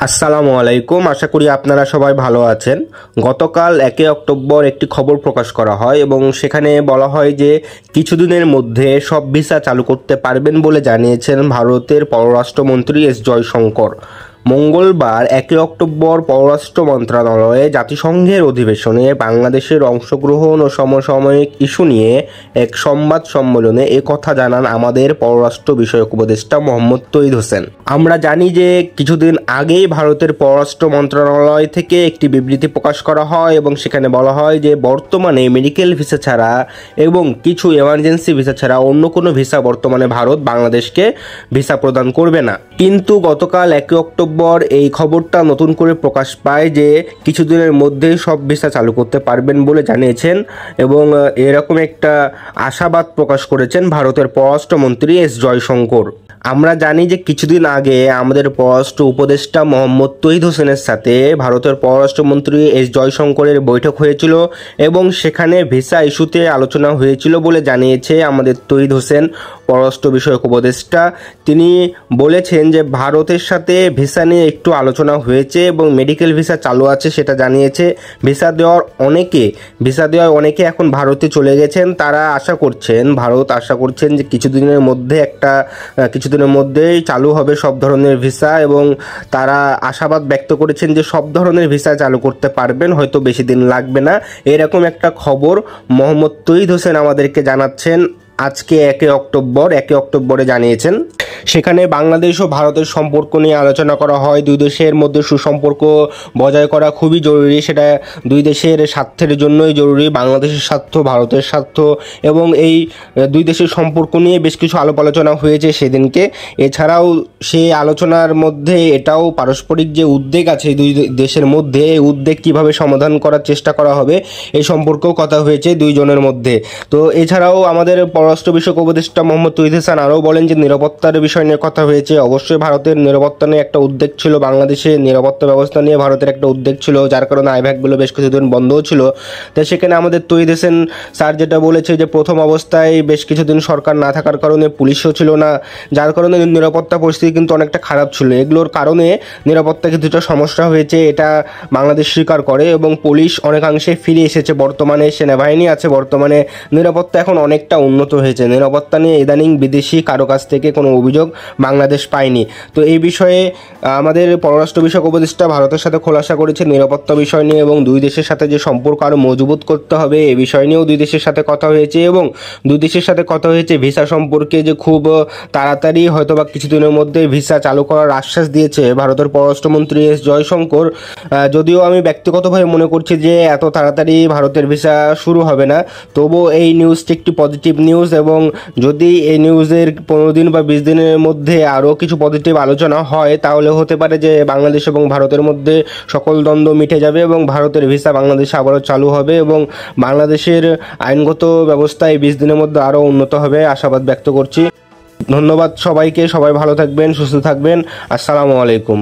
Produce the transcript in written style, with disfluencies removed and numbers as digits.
আসসালামু আলাইকুম। আশা করি আপনারা সবাই ভালো আছেন। গতকাল 1 অক্টোবর একটি খবর প্রকাশ করা হয় এবং সেখানে বলা হয় যে কিছুদিনের মধ্যে সব ভিসা চালু করতে পারবেন বলে জানিয়েছেন ভারতের পররাষ্ট্রমন্ত্রী এস জয়শঙ্কর। মঙ্গলবার 1 অক্টোবর পররাষ্ট্র মন্ত্রণালয়ে জাতিসংঘের অধিবেশনে বাংলাদেশের অংশগ্রহণ ও সমসাময়িক ইস্যু নিয়ে এক সংবাদ সম্মেলনে একথা জানান আমাদের পররাষ্ট্র বিষয়ক উপদেষ্টা মোহাম্মদ তৌহিদ হোসেন। আমরা জানি যে কিছুদিন আগেই ভারতের পররাষ্ট্র মন্ত্রণালয় থেকে একটি বিবৃতি প্রকাশ করা হয় এবং সেখানে বলা হয় যে বর্তমানে মেডিকেল ভিসা ছাড়া এবং কিছু এমার্জেন্সি ভিসা ছাড়া অন্য কোনো ভিসা বর্তমানে ভারত বাংলাদেশকে ভিসা প্রদান করবে না। কিন্তু গতকাল 1 অক্টোবর এই খবরটা নতুন করে প্রকাশ পায় যে কিছুদিনের মধ্যেই সব ভিসা চালু করতে পারবেন বলে জানিয়েছেন এবং এরকম একটা আশাবাদ প্রকাশ করেছেন ভারতের পররাষ্ট্রমন্ত্রী এস জয়শঙ্কর। আমরা জানি যে কিছুদিন আগে আমাদের পররাষ্ট্র উপদেষ্টা মোহাম্মদ তৌহিদ হোসেনের সাথে ভারতের পররাষ্ট্রমন্ত্রী এস জয়শঙ্করের বৈঠক হয়েছিল এবং সেখানে ভিসা ইস্যুতে আলোচনা হয়েছিল বলে জানিয়েছে আমাদের তৌহিদ হোসেন পররাষ্ট্র বিষয়ক উপদেষ্টা। তিনি বলেছেন যে ভারতের সাথে ভিসা নিয়ে একটু আলোচনা হয়েছে এবং মেডিকেল ভিসা চালু আছে সেটা জানিয়েছে। ভিসা দেওয়ার অনেকে এখন ভারতে চলে গেছেন। তারা ভারত আশা করছেন যে কিছুদিনের মধ্যেই চালু হবে সব ধরনের ভিসা এবং তারা আশাবাদ ব্যক্ত করেছেন যে সব ধরনের ভিসা চালু করতে পারবেন, হয়তো বেশি দিন লাগবে না। এরকম একটা খবর মোহাম্মদ তৌহিদ হোসেন আমাদেরকে জানাচ্ছেন আজকে 1 অক্টোবরে জানিয়েছেন। সেখানে বাংলাদেশ ও ভারতের সম্পর্ক নিয়ে আলোচনা করা হয়। দুই দেশের মধ্যে সুসম্পর্ক বজায় করা খুবই জরুরি, সেটা দুই দেশের স্বার্থের জন্যই জরুরি, বাংলাদেশের স্বার্থ, ভারতের স্বার্থ, এবং এই দুই দেশের সম্পর্ক নিয়ে বেশ কিছু আলোচনা হয়েছে সেদিনকে। এছাড়াও সেই আলোচনার মধ্যে এটাও পারস্পরিক যে উদ্বেগ আছে দুই দেশের মধ্যে, এই উদ্বেগ কীভাবে সমাধান করার চেষ্টা করা হবে এই সম্পর্কেও কথা হয়েছে দুইজনের মধ্যে। তো এছাড়াও আমাদের পররাষ্ট্র বিষয়ক উপদেষ্টা মোহাম্মদ তৌহিদ হোসেন আরও বলেন যে নিরাপত্তার বিষয় নিয়ে কথা হয়েছে। অবশ্যই ভারতের নিরাপত্তা নিয়ে একটা উদ্বেগ ছিল, বাংলাদেশের নিরাপত্তা ব্যবস্থা নিয়ে ভারতের একটা উদ্বেগ ছিল, যার কারণে আইভ্যাকগুলো বেশ কিছুদিন বন্ধও ছিল। তো সেখানে আমাদের তৌহিদ হোসেন স্যার যেটা বলেছে যে প্রথম অবস্থায় বেশ কিছুদিন সরকার না থাকার কারণে পুলিশও ছিল না, যার কারণে নিরাপত্তা পরিস্থিতি কিন্তু অনেকটা খারাপ ছিল। এগুলোর কারণে নিরাপত্তা কিছুটা সমস্যা হয়েছে, এটা বাংলাদেশ স্বীকার করে এবং পুলিশ অনেকাংশে ফিরে এসেছে। বর্তমানে সেনাবাহিনী আছে, বর্তমানে নিরাপত্তা এখন অনেকটা উন্নত হয়েছে। নিরাপত্তা নিয়ে ইদানিং বিদেশি কারো কাছ থেকে কোনো অভিযোগ বাংলাদেশ পায়নি। তো এই বিষয়ে আমাদের পররাষ্ট্র বিষয়ক উপদেষ্টা ভারতের সাথে খোলাসা করেছে নিরাপত্তা বিষয় নিয়ে এবং দুই দেশের সাথে যে সম্পর্ক আরও মজবুত করতে হবে এই বিষয় নিয়েও দুই দেশের সাথে কথা হয়েছে এবং দুই দেশের সাথে কথা হয়েছে ভিসা সম্পর্কে, যে খুব তাড়াতাড়ি হয়তো বা কিছুদিনের মধ্যে ভিসা চালু করার আশ্বাস দিয়েছে ভারতের পররাষ্ট্রমন্ত্রী এস জয়শঙ্কর। যদিও আমি ব্যক্তিগতভাবে মনে করছি যে এত তাড়াতাড়ি ভারতের ভিসা শুরু হবে না, তবুও এই নিউজটি একটি পজিটিভ নিউজ এবং যদি এই নিউজের 15 দিন বা 20 দিনের মধ্যে আরও কিছু পজিটিভ আলোচনা হয় তাহলে হতে পারে যে বাংলাদেশ এবং ভারতের মধ্যে সকল দ্বন্দ্ব মিটে যাবে এবং ভারতের ভিসা বাংলাদেশে আবারও চালু হবে এবং বাংলাদেশের আইনগত ব্যবস্থা এই 20 দিনের মধ্যে আরও উন্নত হবে আশাবাদ ব্যক্ত করছি। ধন্যবাদ সবাইকে, সবাই ভালো থাকবেন, সুস্থ থাকবেন। আসসালামু আলাইকুম।